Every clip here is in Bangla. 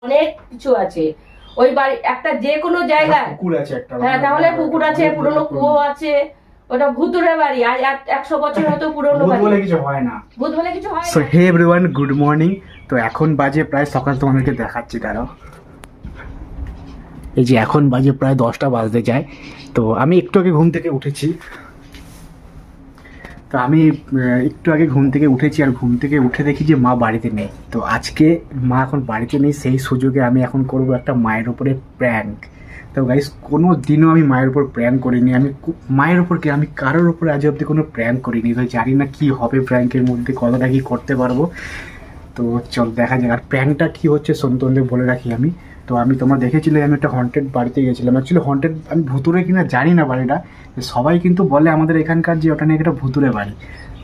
অনেক কিছু আছে ওই বাড়ি, একটা যে কোনো জায়গায় পুকুর আছে একটা, হ্যাঁ তাহলে পুকুর আছে, পুরনো কুয়ো আছে, ওটা ভুতুরে বাড়ি। আজ 100 বছর হয়তো পুরনো বাড়ি, ভূত বলে কিছু হয় না, ভূত বলে কিছু হয় না। So hey everyone, good morning. তো এখন বাজে প্রায় সকাল, তোমাদেরকে দেখাচ্ছি দাঁড়াও। এই যে এখন বাজে প্রায় 10টা বাজতে যায়। তো আমি একটু আগে ঘুম থেকে উঠেছি। তো আমি একটু আগে ঘুম থেকে উঠেছি, আর ঘুম থেকে উঠে দেখি যে মা বাড়িতে নেই। তো আজকে মা এখন বাড়িতে নেই, সেই সুযোগে আমি এখন করব একটা মায়ের উপরে প্র্যাঙ্ক। তো গাইস, কোনো দিনও আমি মায়ের উপর প্র্যাঙ্ক করিনি। আমি মায়ের উপর কি, আমি কারোর উপরে আজ অব্দি কোনো প্র্যাঙ্ক করিনি। তো জানি না কি হবে প্র্যাঙ্কের মধ্যে, কতটা কি করতে পারবো। তো চল দেখা যাক। আর প্র্যাঙ্কটা কী হচ্ছে তোমাদের বলে রাখি আমি। তো আমি তোমরা দেখেছিলে আমি একটা হন্টেড বাড়িতে গেছিলাম। অ্যাকচুয়ালি হন্টেড আমি ভুতুরে কিনা জানি না বাড়িটা, সবাই কিন্তু বলে আমাদের এখানকার যে ওটা নিয়ে একটা ভুতুরে বাড়ি।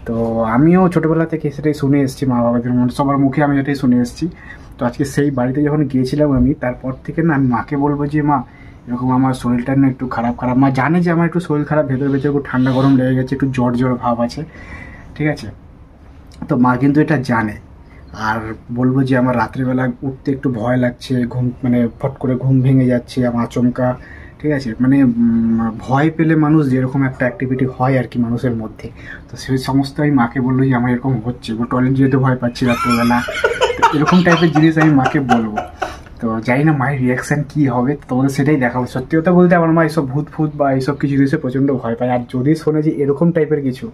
তো আমিও ছোটোবেলা থেকে সেটাই শুনে এসেছি, মা বাবাদের সবার মুখে আমি এটাই শুনে এসেছি। তো আজকে সেই বাড়িতে যখন গিয়েছিলাম আমি, তারপর থেকে না আমি মাকে বলবো যে মা এরকম আমার শরীরটা না একটু খারাপ খারাপ। মা জানে যে আমার একটু শরীর খারাপ, ভেতর ভেতর একটু ঠান্ডা গরম লেগে গেছে, একটু জ্বর জ্বর ভাব আছে, ঠিক আছে। তো মা কিন্তু এটা জানে। আর বলবো যে আমার রাত্রিবেলা উঠতে একটু ভয় লাগছে, ঘুম মানে ফট করে ঘুম ভেঙে যাচ্ছে, আমার আচমকা, ঠিক আছে। মানে ভয় পেলে মানুষ যেরকম একটা অ্যাক্টিভিটি হয় আর কি মানুষের মধ্যে, তো সেই সমস্ত আমি মাকে বললো যে আমার এরকম হচ্ছে, টয়লেট যেতে ভয় পাচ্ছি রাত্রিবেলা, তো এরকম টাইপের জিনিস আমি মাকে বলবো। তো জানি না মায়ের রিয়াকশান কী হবে, তোমাদের সেটাই দেখাবো। সত্যি কথা বলতে আমার মা এইসব ভূত ফুত বা এইসব কিছু জিনিসে প্রচণ্ড ভয় পায়। আর যদি শোনে যে এরকম টাইপের কিছু,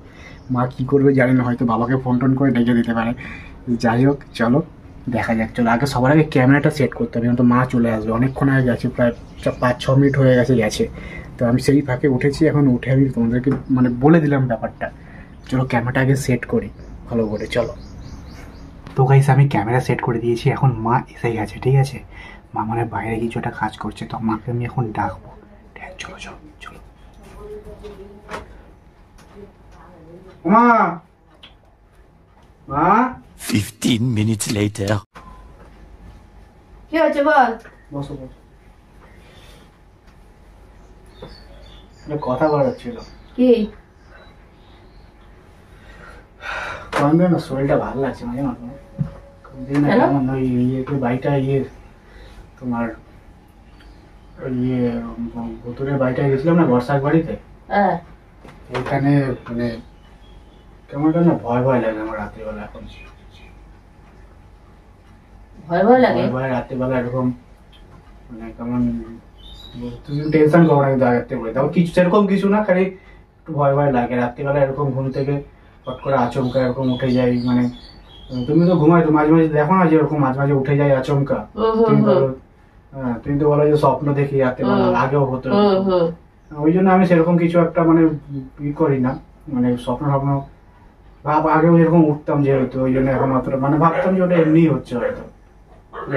মা কী করবে জানি না, হয়তো বাবাকে ফোন টোন করে ডেকে দিতে পারে। যাই হোক চলো দেখা যাক। চলো আগে সবার আগে ক্যামেরাটা সেট করতে হবে, তো মা চলে আসবে, অনেকক্ষণ আগে গেছে, প্রায় 5-6 মিনিট হয়ে গেছে। তো আমি সেই ফাঁকে উঠেছি, এখন উঠে আমি তোমাদেরকে মানে বলে দিলাম ব্যাপারটা। চলো ক্যামেরাটা আগে সেট করি ভালো করে, চলো। তো গাইস আমি ক্যামেরা সেট করে দিয়েছি, এখন মা এসে গেছে, ঠিক আছে। মা মানে বাইরে কিছু একটা কাজ করছে, তো মাকে আমি এখন ডাকবো। চলো চলো চলো মা, মা। 15 minutes later. কি হচ্ছে বল? বসো বসো, কথা বলার ছিল। কি? না শরীরটা ভালো লাগছে না, জানো কেমন ওই বাড়িটা তোমার ভুতুরের বাড়িটায় গেছিলাম না, বর্ষার বাড়িতে। হ্যাঁ, ওইখানে মানে কেমন না ভয় ভয় লাগে আমার রাত্রিবেলা। এখন ভয় ভয় লাগে? ভয় রাত্রিবেলা এরকম মানে কেমন, তুমি টেনশন করো না, কিন্তু আগের বলে দাও কিছু সেরকম কিছু না, খালি একটু ভয় ভয় লাগে রাত্রিবেলা। এরকম ঘুম থেকে ফট করে আচমকা এরকম উঠে যাই, মানে তুমি তো ঘুমাই তো মাঝে মাঝে দেখো না যে এরকম মাঝে মাঝে উঠে যায় আচমকা। তুমি তো বলো যে স্বপ্ন দেখি রাত্রিবেলা, আগেও হতো। ওই জন্য আমি সেরকম কিছু একটা মানে ই করি না, মানে স্বপ্ন আগেও এরকম উঠতাম যেহেতু, ওই জন্য এখন অতটা মানে ভাবতাম যে ওটা এমনিই হচ্ছে হয়তো।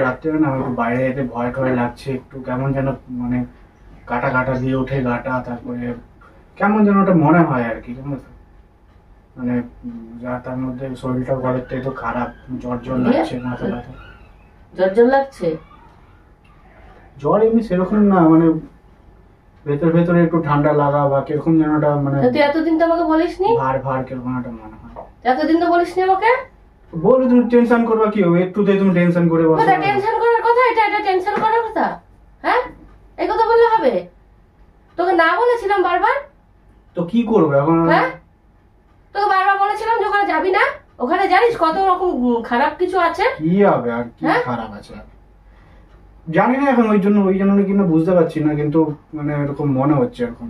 রাত্রে না একটু বাইরে যেতে ভয় টয় লাগছে, একটু কেমন যেন মানে কাটা কাটা দিয়ে ওঠে গাটা, তারপরে কেমন যেন ওটা মনে হয় আর কি, জানো তো। মানে যা তার মধ্যে শরীরটা ঘরের থেকে তো খারাপ, জ্বর জ্বর লাগছে, মাথা ব্যথা। জ্বর জ্বর লাগছে? জ্বর এমনি সেরকম না, মানে ভেতর ভেতরে একটু ঠান্ডা লাগা বা কিরকম যেন একটা মানে। তুই এতদিন তো আমাকে বলিসনি? ভার ভার কিরকম একটা মনে হয়। এতদিন তো বলিসনি আমাকে। বলো তুমি টেনশন করবা কি হবে, একটুতেই তুমি টেনশন করে বসো। এটা টেনশন করার কথা? এটা টেনশন করার কথা? হ্যাঁ, এই কথা বললে হবে? তোকে না বলেছিলাম বারবার? তো কি করবে এখন? হ্যাঁ, তোকে বারবার বলেছিলাম যে ওখানে যাবি না, ওখানে জানিস কত রকম খারাপ কিছু আছে। কি হবে আর কি খারাপ আছে জানি না এখন, ওই জন্য কিন্তু বুঝতে পারছি না, কিন্তু মানে এরকম মনে হচ্ছে এরকম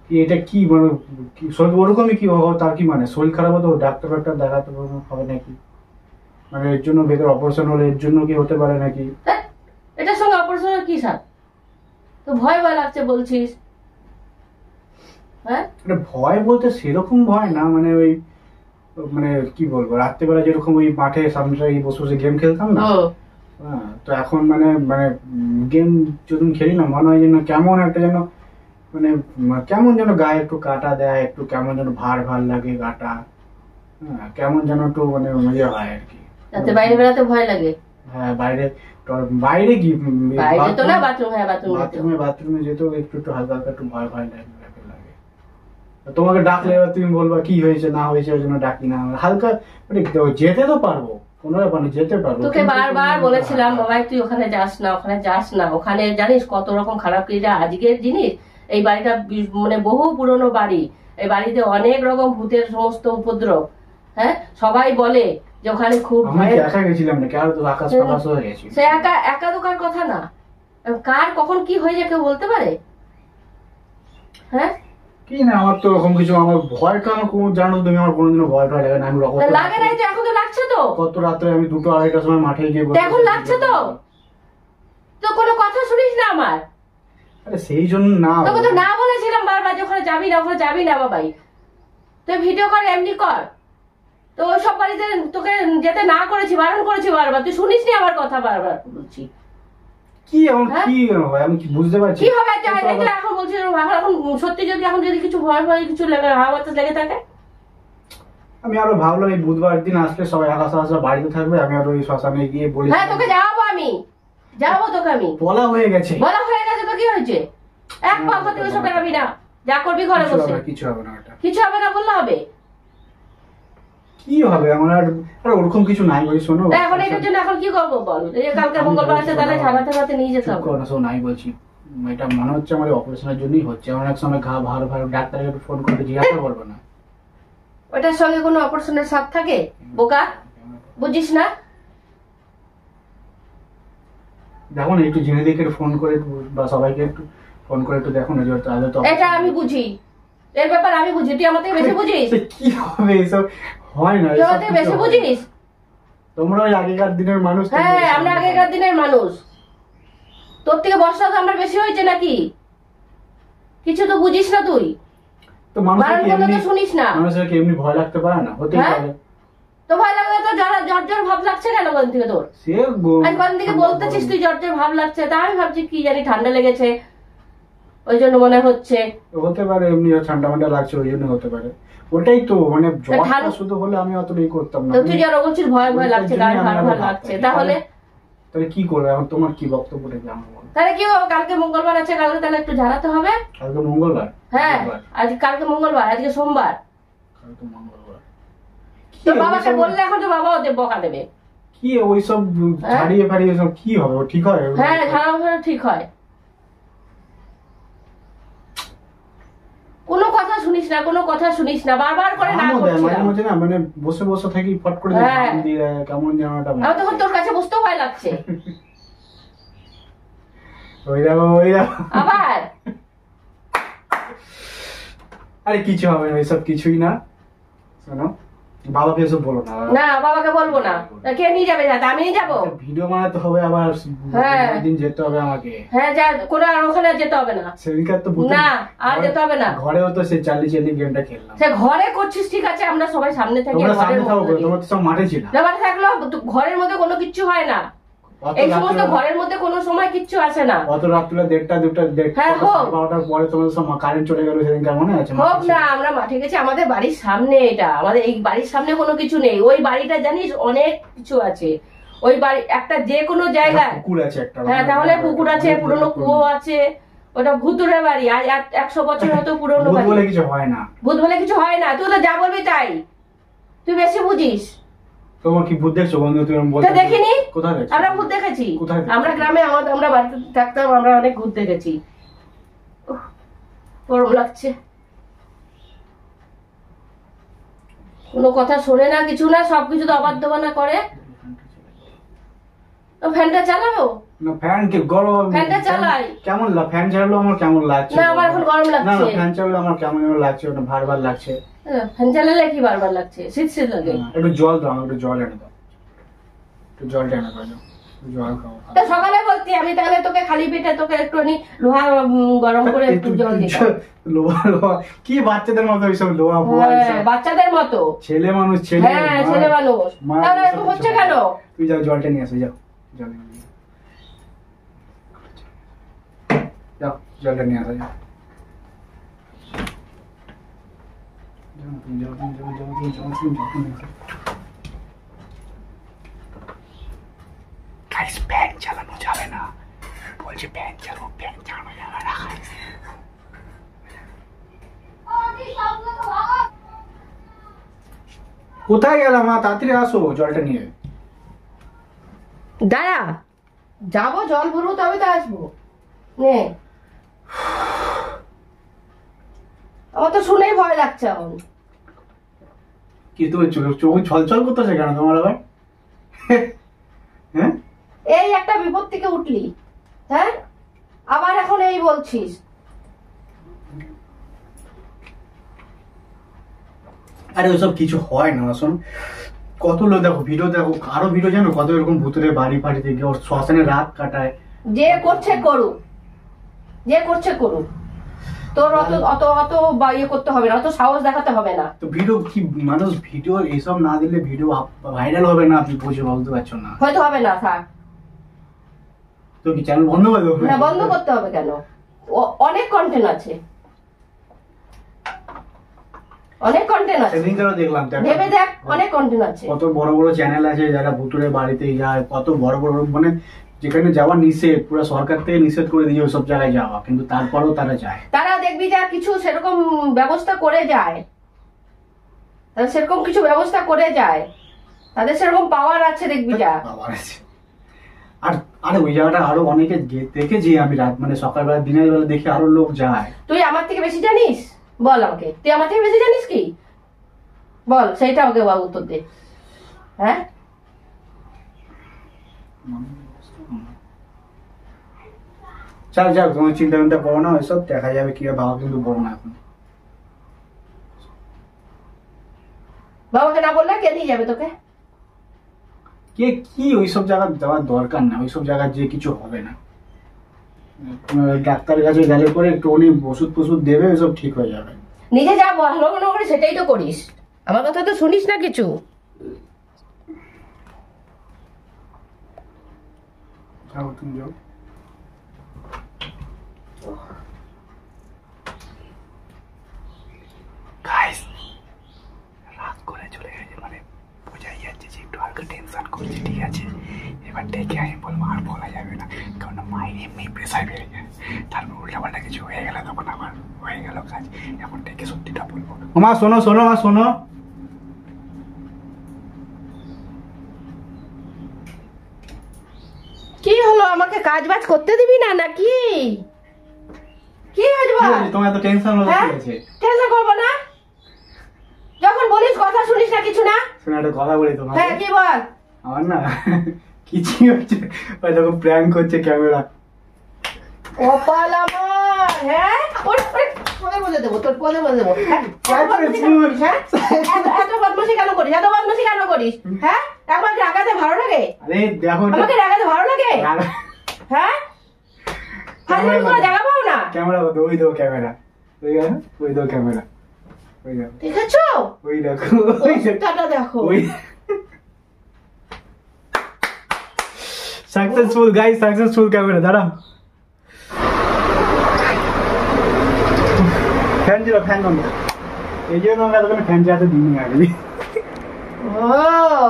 কি, এটা কি মানে ওরকমই কি তার কি মানে শরীর খারাপ হতো, ডাক্তার দেখাতে হবে নাকি, মানে এর জন্য ভেতর অপারেশন হলে এর জন্য কি হতে পারে নাকি? এটার সঙ্গে অপারেশনের কি সাথ? তো ভয় ভয় লাগছে বলছিস। হ্যাঁ, ভয় বলতে সেরকম ভয় না, মানে ওই মানে কি বলবো, রাত্রিবেলা যেরকম ওই মাঠে সামনে বসে বসে গেম খেলতাম না, হ্যাঁ, তো এখন মানে মানে গেম যখন খেলি না, মনে হয় যেন কেমন একটা যেন মানে কেমন যেন গায়ে একটু কাটা দেয়, একটু কেমন যেন ভার ভার লাগে গাটা, হ্যাঁ, কেমন যেন একটু মানে মজা হয় আর কি। বাইরে বেড়াতে ভয় লাগে? হ্যাঁ, বাইরে বাইরে কি বাথরুমে যেতেও একটু একটু হালকা হালকা একটু ভয় ভয় লাগে। তোমাকে ডাকলে এবার তুমি বলবা কি হয়েছে না হয়েছে, ওই জন্য ডাকি না, হালকা মানে যেতে তো পারবো, কোনো ব্যাপার না, যেতে পারবো। তোকে বারবার বলেছিলাম বাবাই তুই ওখানে যাস না, ওখানে যাস না, ওখানে জানিস কত রকম খারাপ ক্রিয়া। আজকের জিনিস এই বাড়িটা মানে বহু পুরনো বাড়ি, এই বাড়িতে অনেক রকম ভূতের সমস্ত উপদ্রব। হ্যাঁ, সবাই বলে যে ওখানে খুব আমি একা গেছিলাম না, কার তো আকাশ ফাকাশ হয়ে গেছে। সে একা একা তো কার কথা না, কার কখন কি হয়ে যায় কেউ বলতে পারে? হ্যাঁ কি না, আমার তো ওরকম কিছু, আমার ভয়টা আমার কোনো, জানো তুমি আমার কোনোদিনও ভয় টয় লাগে না। আমি লাগে নাই তো, এখন তো লাগছে তো। কত রাত্রে আমি 2টো 2:30টার সময় মাঠে গিয়ে এখন লাগছে তো, তো কোনো কথা শুনিস না আমার। আরে সেই জন্য না, তোকে তো না বলেছিলাম বারবার যে ওখানে যাবি না, ওখানে যাবি না বাবাই। তুই ভিডিও কর, এমনি কর। তো ওইসব বাড়িতে তোকে যেতে না করেছি, বারণ করেছি বারবার, তুই শুনিস নি আমার কথা, বারবার বলছি। কি এমন কি হয় আমি কি বুঝতে পারছি কি হবে? এখন বলছি এখন সত্যি যদি এখন যদি কিছু ভয় ভয় কিছু হাওয়া বাতাস লেগে থাকে। আমি আরো ভাবলাম এই বুধবার দিন আসলে সবাই আকাশ আকাশ বাড়িতে থাকবে, আমি আরো ওই শ্মশানে গিয়ে বলি। হ্যাঁ তোকে যাবো, আমি যাবো, তোকে আমি বলা হয়ে গেছে। বলা হয়ে গেছে তো কি হয়েছে? এক পা করতে ওইসব বেরাবি না, যা করবি ঘরে বসে। কিছু হবে না, ওটা কিছু হবে না বললে হবে? কি হবে? আমার আর ওরকম কিছু নাই। বলি শোনো, এখন এটার জন্য এখন কি করবো বল? এই কালকে মঙ্গলবার আছে, তাহলে ঝাড়াতে ভাতে নিয়ে যেতে হবে। শোনো নাই বলছি, এটা মনে হচ্ছে আমার অপারেশনের জন্যই হচ্ছে। অনেক সময় ঘা ভালো ভালো ডাক্তারকে একটু ফোন করে জিজ্ঞাসা করবো না? ওটার সঙ্গে কোনো অপারেশনের সাথ থাকে বোকা? বুঝিস না? দেখো না, একটু জেনে দেখে ফোন করে বা সবাইকে একটু ফোন করে একটু দেখো না যে এটা আমি বুঝি, এর ব্যাপার আমি বুঝি, তুই আমার থেকে বেশি বুঝিস। কি হবে এসব? হয় না, তুই আমার থেকে বেশি বুঝিস। তোমরা ওই আগেকার দিনের মানুষ। হ্যাঁ, আমরা আগেকার দিনের মানুষ। তোর থেকে বর্ষা তো আমার বেশি হয়েছে নাকি? কিছু তো বুঝিস না তুই। তো মানুষের শুনিস না, মানুষের কি এমনি ভয় লাগতে পারে না? হতেই পারে। তো ভয় লাগলে তো জ্বর জ্বর ভাব লাগছে কেন কোন থেকে তোর? সে আজ কোন থেকে বলতেছিস তুই জ্বর জ্বর ভাব লাগছে, তা আমি ভাবছি কি জানি ঠান্ডা লেগেছে ওই জন্য মনে হচ্ছে। হতে পারে এমনি ঠান্ডা ঠান্ডা লাগছে ওই জন্য হতে পারে। ওটাই তো মানে জ্বরটা শুধু হলে আমি অতটাই করতাম না। তুই যারা বলছিস ভয় ভয় লাগছে, গায়ে ভার ভার লাগছে, তাহলে কি করবে এখন? তোমার কি বক্তব্যটা কি আমার বলো? তাহলে কি হবে? কালকে মঙ্গলবার আছে, কালকে তাহলে একটু ঝাড়াতে হবে। কালকে মঙ্গলবার? হ্যাঁ, আজ কালকে মঙ্গলবার, আজকে সোমবার। কালকে মঙ্গলবার তো বাবাকে বললে এখন তো বাবা ওদের বকা দেবে। কি ওইসব ছাড়িয়ে ফাড়িয়ে সব কি হবে? ঠিক হয়? হ্যাঁ, ঝাড়া ঠিক হয়। কোনো কথা শুনিস না, কোনো কথা শুনিস না, বারবার করে না করছিলাম। মাঝে না মানে বসে বসে থাকি, ফট করে ঘাম দিয়ে কেমন যেন একটা। আমার তখন তোর কাছে বসতেও ভয় লাগছে। ওই দেখো আবার আরে কিছু হবে না, এসব কিছুই না। শোনো, বাবাকে এসব বলো না। না, বাবাকে বলবো না। কে নিয়ে যাবে? যাতে আমি নিয়ে যাবো? ভিডিও বানাতে হবে আবার, দিন যেতে হবে আমাকে। হ্যাঁ, যা, কোনো আর ওখানে যেতে হবে না। সেদিনকার তো না, আর যেতে হবে না। ঘরেও তো সেই চালি গেমটা খেললাম। সে ঘরে করছিস ঠিক আছে, আমরা সবাই সামনে থাকি। তোমরা তো সব মাঠে ছিল। মাঠে থাকলেও ঘরের মধ্যে কোনো কিচ্ছু হয় না। এই সমস্ত ঘরের মধ্যে কোনো সময় কিচ্ছু আসে না। অত রাত্রে 1:30-2:30 পরে তোমাদের সব কারেন্ট চলে গেল সেদিনকার, মনে আছে? হোক না, আমরা মাঠে গেছি, আমাদের বাড়ির সামনে এটা, আমাদের এই বাড়ির সামনে কোনো কিছু নেই। ওই বাড়িটা জানিস অনেক কিছু আছে। ওই বাড়ি একটা যে কোনো জায়গায় পুকুর আছে একটা। হ্যাঁ, তাহলে পুকুর আছে, পুরনো কুয়ো আছে। ওটা ভুতুরে বাড়ি, আজ 100 বছর হয়তো পুরনো বাড়ি। ভূত বলে কিছু হয় না। ভূত বলে কিছু হয় না, তুই তো যা বলবি তাই। তুই বেশি বুঝিস। তোমার কি ভূত দেখছো বন্ধু? তুমি বলতে দেখিনি? কোথায় দেখছো? আমরা ভূত দেখেছি। কোথায়? আমরা গ্রামে, আমরা বাড়িতে থাকতাম, আমরা অনেক ভূত দেখেছি। গরম লাগছে, কোনো কথা শোনে না, কিছু না, সবকিছু তো অবাধ্যবানা করে। ফ্যানটা চালাবো না? ফ্যান কি গরম? ফ্যানটা চালাই। কেমন ফ্যান চালালো আমার কেমন লাগছে? না, আমার এখন গরম লাগছে। না, ফ্যান চালালে আমার কেমন লাগছে, ওটা ভার ভার লাগছে। ফ্যান চালালে কি বারবার লাগছে? শীত শীত লাগে। একটু জল দাও, একটু জল এনে দাও, একটু জলটা এনে দাও, জল খাও। তো সকালে বলতি, আমি তাহলে তোকে খালি পেটে তোকে একটুখানি লোহা গরম করে একটু জল দিতাম। লোহা কি বাচ্চাদের মতো এইসব লোহা ফোয়া? বাচ্চাদের মতো। ছেলে মানুষ, ছেলে। হ্যাঁ, ছেলে মানুষ। তাহলে এরকম হচ্ছে কেন? তুই যাও, জলটা নিয়ে আসো, যাও জল নিয়ে যাও, জলটা নিয়ে আসো, যাও। ফ্যান চালানো যাবে না বলছে, ফ্যান চালানো যাবে না। কোথায় গেলাম? তাড়াতাড়ি আসো, জলটা নিয়ে। দাঁড়া, যাবো জল ভরবো তবে তো আসবো। নে, আমার তো শুনেই ভয় লাগছে এখন। কি তুমি চোখ ছলছল করতেছে কেন তোমার আবার? হ্যাঁ, এই একটা বিপদ থেকে উঠলি, হ্যাঁ, আবার এখন এই বলছিস। আরে ওসব কিছু হয় না। শোন, কত লোক দেখো ভিডিও, দেখো আরো ভিডিও জানো কত এরকম ভুতুরে বাড়ি ফাড়িতে গিয়ে ওর শ্মশানে রাত কাটায়। যে করছে করুক, যে করছে করুক, তোর অত অত অত ইয়ে করতে হবে না, অত সাহস দেখাতে হবে না। তো ভিডিও কি মানুষ ভিডিও এইসব না দিলে ভিডিও ভাইরাল হবে না, আপনি বুঝে বলতে পারছো না। হয়তো হবে না, থাক। তো কি চ্যানেল বন্ধ করে দেবো? না, বন্ধ করতে হবে কেন? অনেক কন্টেন্ট আছে, অনেক কন্টেন্ট আছে। সেদিন যারা দেখলাম ভেবে দেখ, অনেক কন্টেন্ট আছে। কত বড় বড় চ্যানেল আছে যারা ভুতুরে বাড়িতে যায়, কত বড় বড় মানে যেখানে যাওয়া নিষেধ, পুরো সরকার থেকে নিষেধ করে দিয়ে ওইসব জায়গায় যাওয়া, কিন্তু তারপরেও তারা যায়। তারা দেখবি যা কিছু সেরকম ব্যবস্থা করে যায়, তারা সেরকম কিছু ব্যবস্থা করে যায়, তাদের সেরকম পাওয়ার আছে, দেখবি যা। পাওয়ার আছে। আর আরে ওই জায়গাটা আরো অনেকে দেখেছি আমি, রাত মানে সকালবেলা দিনের বেলা দেখি আরো লোক যায়। তুই আমার থেকে বেশি জানিস? বল আমাকে, তুই আমার থেকে বেশি জানিস কি? বল, সেইটা আমাকে বাবু উত্তর দে। হ্যাঁ, চল যাক, তোমার চিন্তা চিন্তা করো না, ওইসব দেখা যাবে কি বাবা, কিন্তু বলো না এখন। বাবাকে না বললে কে নিয়ে যাবে তোকে? কে কি ওইসব জায়গা যাওয়ার দরকার না, ওইসব জায়গা যে কিছু হবে না। ডাক্তারের কাছে গেলে পরে একটু উনি ওষুধ ফষুধ দেবে, ওইসব ঠিক হয়ে যাবে। নিজে যা ভালো মনে করে সেটাই তো করিস, আমার কথা তো শুনিস না কিছু। যাও তুমি যাও। রাত করে চলে গেছে, মানে বোঝাই যাচ্ছে যে একটু হালকা টেনশন করছে, ঠিক আছে। এবার ডেকে আমি বলবো আর বলা যাবে না, কারণ মায়ের এমনি প্রেসার বেড়ে যায়, তারপর উল্টাপাল্টা কিছু হয়ে গেলে তখন আবার হয়ে গেল কাজ। এখন ডেকে সত্যিটা বলবো। মা শোনো শোনো, মা শোনো। কি হলো, আমাকে কাজ বাজ করতে দিবি না নাকি? কি হয়েছে? তোমার এত টেনশন হলো কি আছে? টেনশন করবো না, যখন বলিস কথা শুনিস না কিছু না। শোনো একটা কথা বলি তোমার। হ্যাঁ, কি বল? আমার না কিছু হচ্ছে, ওই দেখো প্র্যাঙ্ক করছে ক্যামেরা। কপাল আমার, হ্যাঁ, পদে বলে দেবো, তোর পদে বলে দেবো। হ্যাঁ, এত বদমাশি কেন করিস? এত বদমাশি কেন করিস? হ্যাঁ, একবার রাগাতে ভালো লাগে? আরে দেখো, আমাকে রাগাতে ভালো লাগে? হ্যাঁ, ফাজলামি করে জায়গা পাও না? ক্যামেরা কত, ওই দেখো ক্যামেরা, ওই দেখো, ওই দেখো ক্যামেরা, ওই দেখো, দেখেছো? ওই দেখো, ওই ওটা দেখো। ওই সাকসেসফুল গাইস, সাকসেসফুল ক্যামেরা। দাঁড়াও, ফ্যান ছিল, ফ্যান বন্ধ। এই জন্য আমরা এতক্ষণ ফ্যান চালাতে দিইনি আগে। ও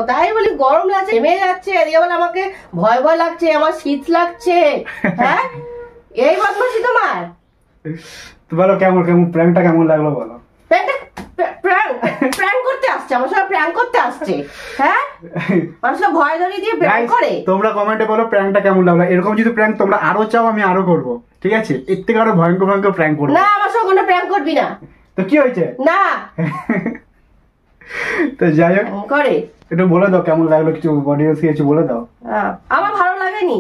তাই বলি, গরম লাগছে, নেমে যাচ্ছে, এদিকে বলে আমাকে ভয় ভয় লাগছে, আমার শীত লাগছে। হ্যাঁ, এই বদমাশি তোমার। তো বলো কেমন কেমন প্র্যাঙ্কটা কেমন লাগলো বলো। প্র্যাঙ্ক করতে আসছে, আমার সঙ্গে প্র্যাঙ্ক করতে আসছে। হ্যাঁ, মানুষকে ভয় ধরিয়ে দিয়ে প্র্যাঙ্ক করে। তোমরা কমেন্টে বলো প্র্যাঙ্কটা কেমন লাগলো। এরকম যদি প্র্যাঙ্ক তোমরা আরো চাও, আমি আরো করবো, ঠিক আছে? এর থেকে আরো ভয়ঙ্কর ভয়ঙ্কর প্র্যাঙ্ক করবো। না, আমার সঙ্গে কোনো প্র্যাঙ্ক করবি না। তো কি হয়েছে? না। তো যাই হোক, করে একটু বলে দাও কেমন লাগলো, কিছু অডিয়েন্সকে কিছু বলে দাও। আমার ভালো লাগেনি।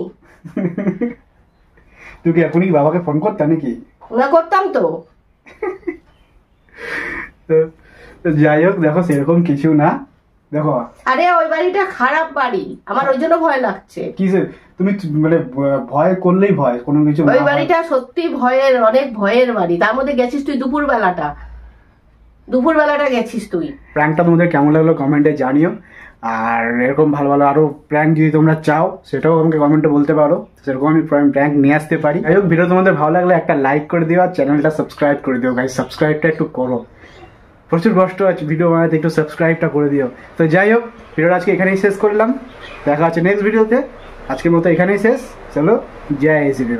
তুই কি এখনই বাবাকে ফোন করতে নাকি? না, করতাম তো। তো যাই হোক, দেখো সেরকম কিছু না, দেখো। আরে ওই বাড়িটা খারাপ বাড়ি, আমার ওই জন্য ভয় লাগছে। কিসে তুমি মানে ভয় করলেই ভয়, কোনো কিছু? ওই বাড়িটা সত্যি ভয়ের, অনেক ভয়ের বাড়ি। তার মধ্যে গেছিস তুই দুপুর বেলাটা গেছিস তুই। প্র্যাঙ্কটা তোমাদের কেমন লাগলো কমেন্টে জানিও। আর এরকম ভালো ভালো আরো প্র্যাঙ্ক যদি তোমরা চাও, সেটাও আমাকে কমেন্টে বলতে পারো, সেরকম আমি প্র্যাঙ্ক নিয়ে আসতে পারি। যাই হোক, ভিডিও তোমাদের ভালো লাগলে একটা লাইক করে দিও, আর চ্যানেলটা সাবস্ক্রাইব করে দিও গাইস। সাবস্ক্রাইবটা একটু করো, প্রচুর কষ্ট আছে ভিডিও বানাতে, একটু সাবস্ক্রাইবটা করে দিও। তো যাই হোক, ভিডিওটা আজকে এখানেই শেষ করলাম, দেখা হচ্ছে নেক্সট ভিডিওতে। আজকের মতো এখানেই শেষ, চলো, জয় শ্রীরাম।